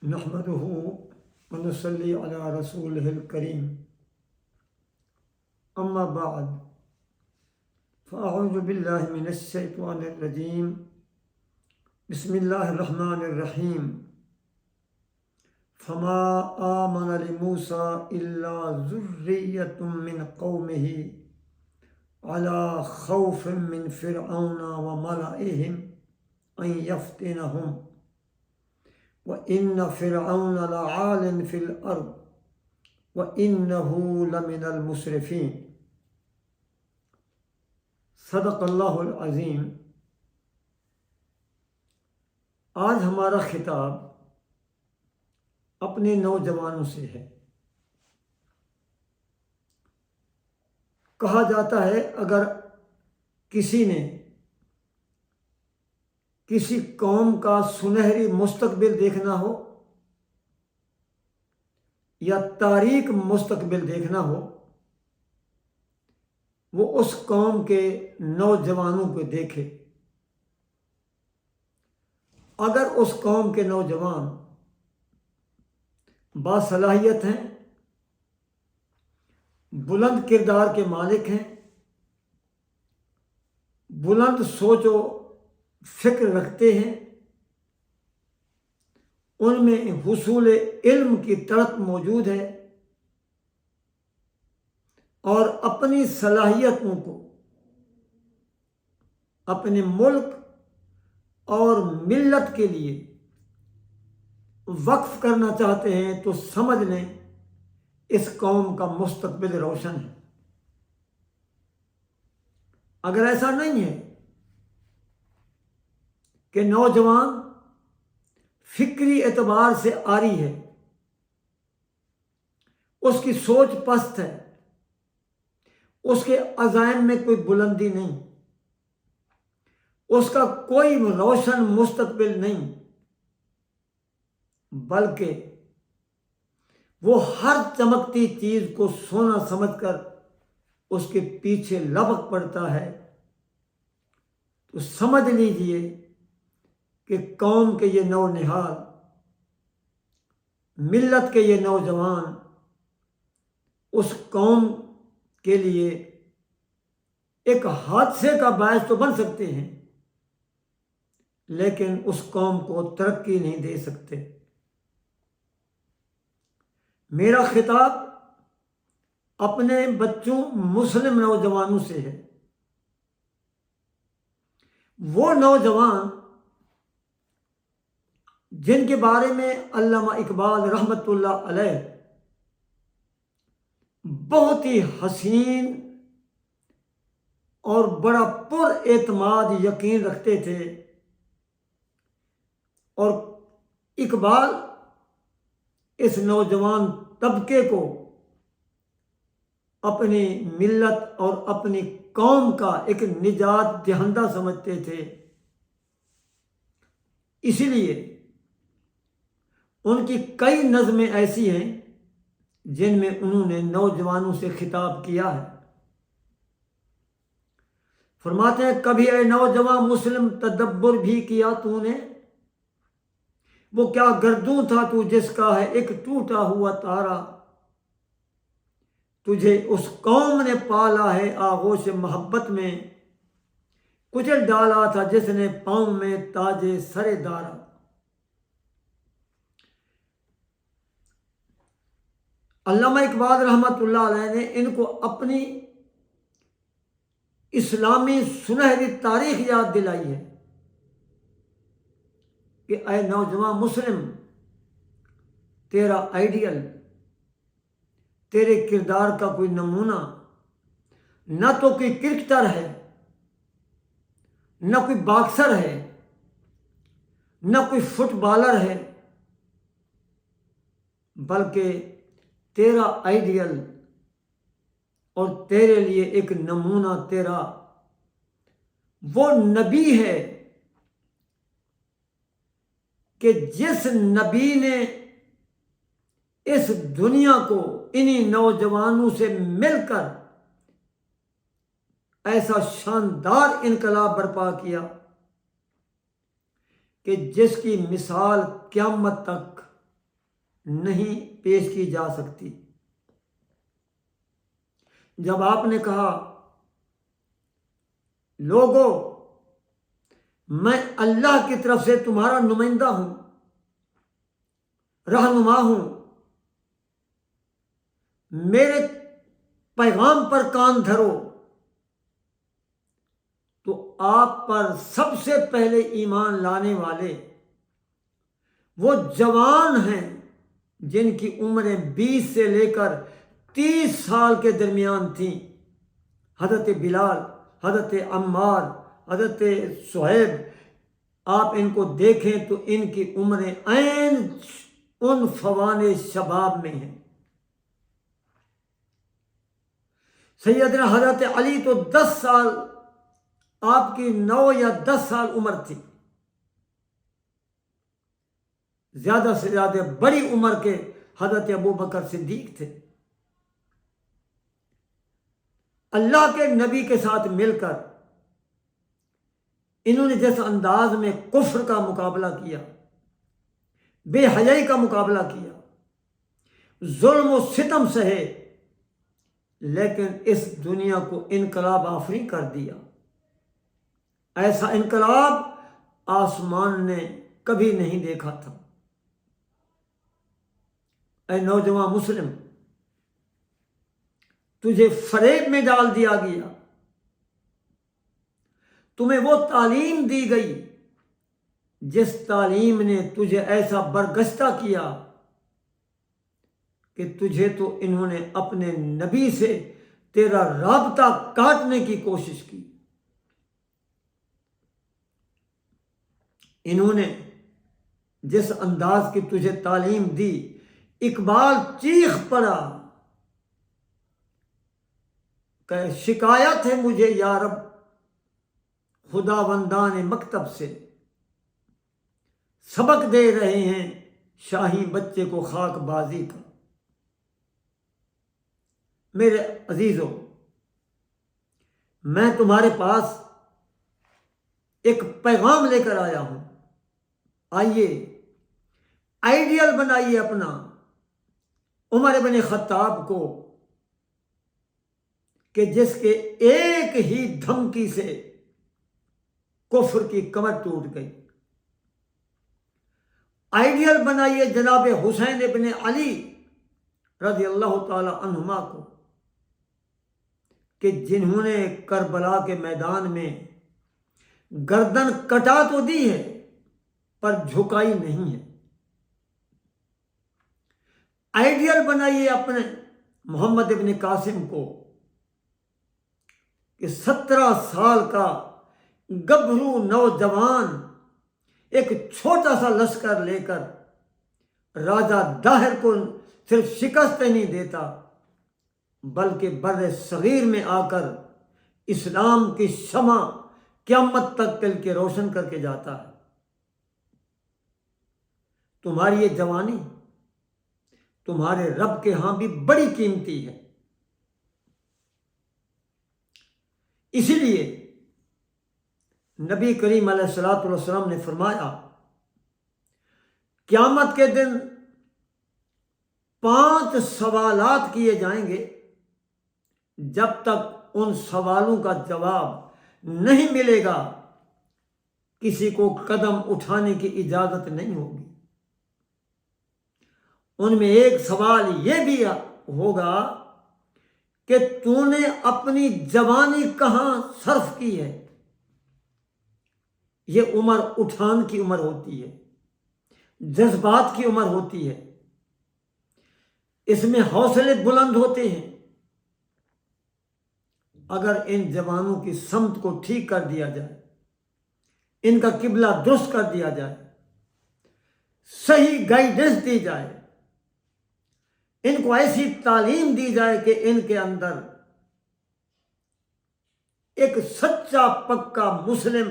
نحمده ونصلي على رسوله الكريم اما بعد فاعوذ باللہ من الشیطان الرجیم بسم اللہ الرحمن الرحیم فما آمن لموسى الا ذریة من قومه على خوف من فرعون وملئهم ان يفتنهم وَإِنَّ فِرْعَوْنَ لَعَالٍ فِي الْأَرْضِ وَإِنَّهُ لَمِنَ الْمُسْرِفِينَ۔ صدق اللہ العظیم۔ آج ہمارا خطاب اپنے نوجوانوں سے ہے۔ کہا جاتا ہے اگر کسی نے کسی قوم کا سنہری مستقبل دیکھنا ہو یا تاریک مستقبل دیکھنا ہو، وہ اس قوم کے نوجوانوں کو دیکھے۔ اگر اس قوم کے نوجوان باصلاحیت ہیں، بلند کردار کے مالک ہیں، بلند سوچ و فکر رکھتے ہیں، ان میں حصول علم کی تڑپ موجود ہے اور اپنی صلاحیتوں کو اپنے ملک اور ملت کے لیے وقف کرنا چاہتے ہیں تو سمجھ لیں اس قوم کا مستقبل روشن ہے۔ اگر ایسا نہیں ہے کہ نوجوان فکری اعتبار سے عاری ہے، اس کی سوچ پست ہے، اس کے عزائم میں کوئی بلندی نہیں، اس کا کوئی روشن مستقبل نہیں، بلکہ وہ ہر چمکتی چیز کو سونا سمجھ کر اس کے پیچھے لپک پڑتا ہے، تو سمجھ لیجئے کہ قوم کے یہ نونہال، ملت کے یہ نوجوان اس قوم کے لیے ایک حادثے کا باعث تو بن سکتے ہیں، لیکن اس قوم کو ترقی نہیں دے سکتے۔ میرا خطاب اپنے بچوں مسلم نوجوانوں سے ہے۔ وہ نوجوان جن کے بارے میں علامہ اقبال رحمۃ اللہ علیہ بہت ہی حسین اور بڑا پر اعتماد یقین رکھتے تھے، اور اقبال اس نوجوان طبقے کو اپنی ملت اور اپنی قوم کا ایک نجات دہندہ سمجھتے تھے۔ اسی لیے ان کی کئی نظمیں ایسی ہیں جن میں انہوں نے نوجوانوں سے خطاب کیا ہے۔ فرماتے ہیں کبھی اے نوجوان مسلم تدبر بھی کیا تو نے، وہ کیا گردوں تھا تو جس کا ہے ایک ٹوٹا ہوا تارا، تجھے اس قوم نے پالا ہے آغوش محبت میں، کچل ڈالا تھا جس نے پاؤں میں تاج سر دارا۔ علامہ اقبال رحمۃ اللہ علیہ نے ان کو اپنی اسلامی سنہری تاریخ یاد دلائی ہے کہ اے نوجوان مسلم، تیرا آئیڈیل، تیرے کردار کا کوئی نمونہ نہ تو کوئی کرکٹر ہے، نہ کوئی باکسر ہے، نہ کوئی فٹ بالر ہے، بلکہ تیرا آئیڈیل اور تیرے لیے ایک نمونہ تیرا وہ نبی ہے کہ جس نبی نے اس دنیا کو انہی نوجوانوں سے مل کر ایسا شاندار انقلاب برپا کیا کہ جس کی مثال قیامت تک نہیں پیش کی جا سکتی۔ جب آپ نے کہا لوگو میں اللہ کی طرف سے تمہارا نمائندہ ہوں، رہنما ہوں، میرے پیغام پر کان دھرو، تو آپ پر سب سے پہلے ایمان لانے والے وہ جوان ہیں جن کی عمریں 20 سے لے کر 30 سال کے درمیان تھیں۔ حضرت بلال، حضرت عمار، حضرت صہیب، آپ ان کو دیکھیں تو ان کی عمریں عین ان فوان شباب میں ہیں۔ سیدنا حضرت علی تو 10 سال، آپ کی 9 یا 10 سال عمر تھی۔ زیادہ سے زیادہ بڑی عمر کے حضرت ابوبکر صدیق تھے۔ اللہ کے نبی کے ساتھ مل کر انہوں نے جس انداز میں کفر کا مقابلہ کیا، بے حیائی کا مقابلہ کیا، ظلم و ستم سہے، لیکن اس دنیا کو انقلاب آفریں کر دیا۔ ایسا انقلاب آسمان نے کبھی نہیں دیکھا تھا۔ اے نوجوان مسلم، تجھے فریب میں ڈال دیا گیا، تمہیں وہ تعلیم دی گئی جس تعلیم نے تجھے ایسا برگشتہ کیا کہ تجھے تو انہوں نے اپنے نبی سے تیرا رابطہ کاٹنے کی کوشش کی۔ انہوں نے جس انداز کی تجھے تعلیم دی، اقبال چیخ پڑا کہ شکایت ہے مجھے یا رب خداوندان مکتب سے، سبق دے رہے ہیں شاہی بچے کو خاک بازی کا۔ میرے عزیزو، میں تمہارے پاس ایک پیغام لے کر آیا ہوں۔ آئیے آئیڈیل بنائیے اپنا عمر بن خطاب کو، کہ جس کے ایک ہی دھمکی سے کفر کی کمر ٹوٹ گئی۔ آئیڈیل بنائیے جناب حسین ابن علی رضی اللہ تعالی عنہما کو، کہ جنہوں نے کربلا کے میدان میں گردن کٹا تو دی ہے پر جھکائی نہیں ہے۔ آئیڈیل بنائیے اپنے محمد ابن قاسم کو، کہ 17 سال کا گبھرو نوجوان ایک چھوٹا سا لشکر لے کر راجہ داہر کو صرف شکست نہیں دیتا، بلکہ بر صغیر میں آ کر اسلام کی شمع قیامت تک کل کے روشن کر کے جاتا ہے۔ تمہاری یہ جوانی تمہارے رب کے ہاں بھی بڑی قیمتی ہے۔ اسی لیے نبی کریم علیہ الصلوۃ والسلام نے فرمایا، قیامت کے دن 5 سوالات کیے جائیں گے، جب تک ان سوالوں کا جواب نہیں ملے گا کسی کو قدم اٹھانے کی اجازت نہیں ہوگی۔ ان میں ایک سوال یہ بھی ہوگا کہ تو نے اپنی جوانی کہاں صرف کی ہے۔ یہ عمر اٹھان کی عمر ہوتی ہے، جذبات کی عمر ہوتی ہے، اس میں حوصلے بلند ہوتے ہیں۔ اگر ان جوانوں کی سمت کو ٹھیک کر دیا جائے، ان کا قبلہ درست کر دیا جائے، صحیح گائیڈنس دی جائے، ان کو ایسی تعلیم دی جائے کہ ان کے اندر ایک سچا پکا مسلم،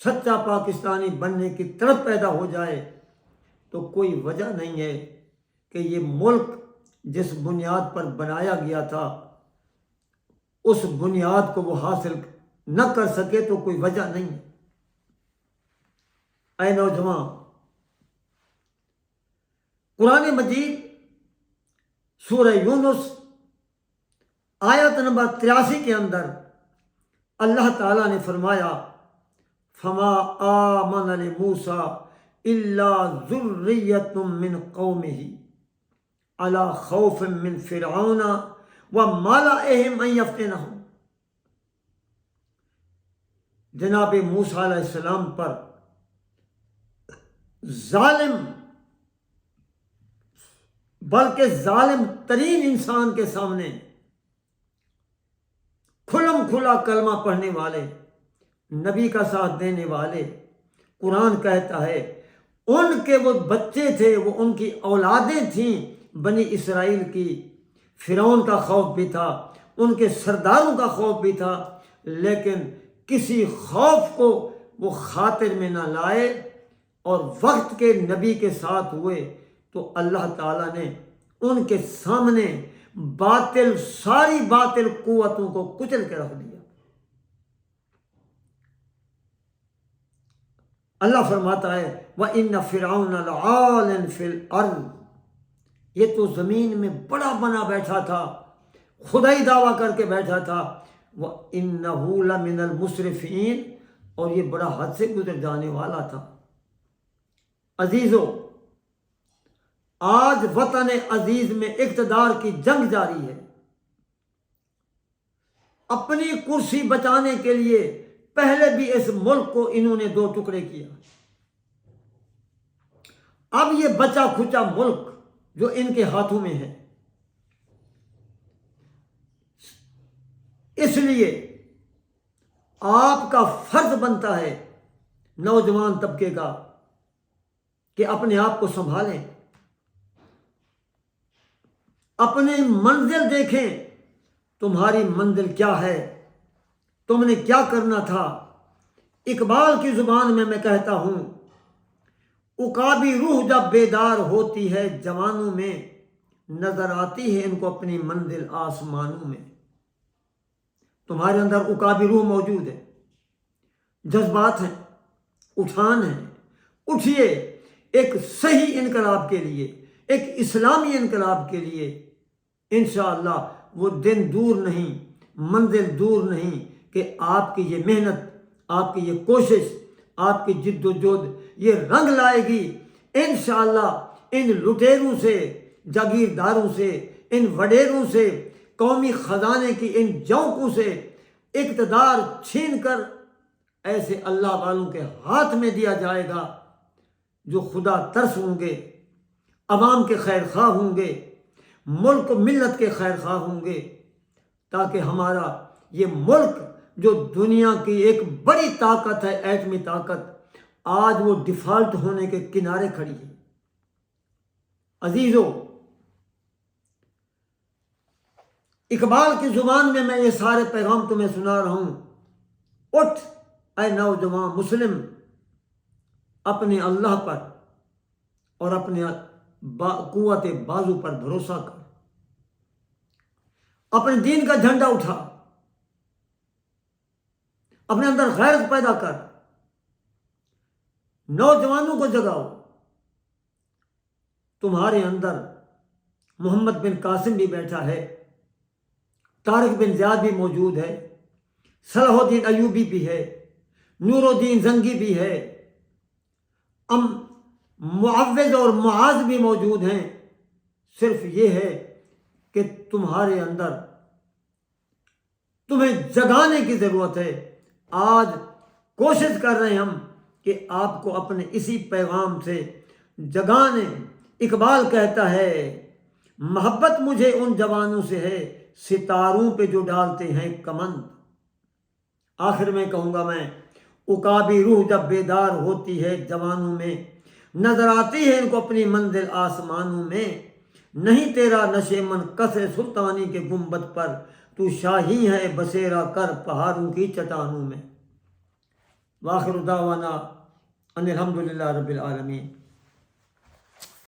سچا پاکستانی بننے کی طرف پیدا ہو جائے، تو کوئی وجہ نہیں ہے کہ یہ ملک جس بنیاد پر بنایا گیا تھا اس بنیاد کو وہ حاصل نہ کر سکے، تو کوئی وجہ نہیں ہے۔ اے نوجوان، قرآن مجید سورہ یونس آیت نمبر 83 کے اندر اللہ تعالیٰ نے فرمایا فما آمن لموسیٰ الا ذریۃ من قومہ علی خوف من فرعون وملئہم ان یفتنہم۔ جناب موسیٰ علیہ السلام پر ظالم، بلکہ ظالم ترین انسان کے سامنے کھلم کھلا کلمہ پڑھنے والے، نبی کا ساتھ دینے والے، قرآن کہتا ہے ان کے وہ بچے تھے، وہ ان کی اولادیں تھیں بنی اسرائیل کی، فرعون کا خوف بھی تھا، ان کے سرداروں کا خوف بھی تھا، لیکن کسی خوف کو وہ خاطر میں نہ لائے اور وقت کے نبی کے ساتھ ہوئے تو اللہ تعالیٰ نے ان کے سامنے باطل، ساری باطل قوتوں کو کچل کے رکھ دیا۔ اللہ فرماتا ہے وَإِنَّ فِرْعَوْنَ لَعَالٍ فِي الْأَرْضِ، یہ تو زمین میں بڑا بنا بیٹھا تھا، خدائی دعویٰ کر کے بیٹھا تھا، وَإِنَّهُ لَمِنَ الْمُسْرِفِينَ، اور یہ بڑا حد سے گزر جانے والا تھا۔ عزیزو، آج وطن عزیز میں اقتدار کی جنگ جاری ہے۔ اپنی کرسی بچانے کے لیے پہلے بھی اس ملک کو انہوں نے 2 ٹکڑے کیا، اب یہ بچا کھچا ملک جو ان کے ہاتھوں میں ہے، اس لیے آپ کا فرض بنتا ہے نوجوان طبقے کا کہ اپنے آپ کو سنبھالیں، اپنی منزل دیکھیں، تمہاری منزل کیا ہے، تم نے کیا کرنا تھا۔ اقبال کی زبان میں کہتا ہوں، عقابی روح جب بیدار ہوتی ہے جوانوں میں، نظر آتی ہے ان کو اپنی منزل آسمانوں میں۔ تمہارے اندر عقابی روح موجود ہے، جذبات ہیں، اٹھان ہے، اٹھیے ایک صحیح انقلاب کے لیے، ایک اسلامی انقلاب کے لیے۔ انشاءاللہ وہ دن دور نہیں، منزل دور نہیں کہ آپ کی یہ محنت، آپ کی یہ کوشش، آپ کی جد و جہد یہ رنگ لائے گی۔ انشاءاللہ ان لٹیروں سے، جاگیرداروں سے، ان وڈیروں سے، قومی خزانے کی ان جوکوں سے اقتدار چھین کر ایسے اللہ والوں کے ہاتھ میں دیا جائے گا جو خدا ترس ہوں گے، عوام کے خیر خواہ ہوں گے، ملک ملت کے خیر خواہ ہوں گے، تاکہ ہمارا یہ ملک جو دنیا کی ایک بڑی طاقت ہے، ایٹمی طاقت، آج وہ ڈیفالٹ ہونے کے کنارے کھڑی ہے۔ عزیزو، اقبال کی زبان میں یہ سارے پیغام تمہیں سنا رہا ہوں۔ اٹھ اے نوجوان مسلم، اپنے اللہ پر اور اپنے قوت بازو پر بھروسہ کر، اپنے دین کا جھنڈا اٹھا، اپنے اندر غیرت پیدا کر، نوجوانوں کو جگاؤ۔ تمہارے اندر محمد بن قاسم بھی بیٹھا ہے، طارق بن زیاد بھی موجود ہے، صلاح الدین ایوبی بھی ہے، نور الدین زنگی بھی ہے، معوذ اور معاذ بھی موجود ہیں۔ صرف یہ ہے کہ تمہارے اندر تمہیں جگانے کی ضرورت ہے۔ آج کوشش کر رہے ہیں ہم کہ آپ کو اپنے اسی پیغام سے جگانے۔ اقبال کہتا ہے محبت مجھے ان جوانوں سے ہے، ستاروں پہ جو ڈالتے ہیں کمند۔ آخر میں کہوں گا میں، عقابی روح جب بیدار ہوتی ہے جوانوں میں، نظر آتی ہے ان کو اپنی منزل آسمانوں میں۔ نہیں تیرا نشے من قصر سلطانی کے گنبد پر، تو شاہی ہے بسیرا کر پہاڑوں کی چٹانوں میں۔ وآخر دعوانا ان الحمدللہ رب العالمین۔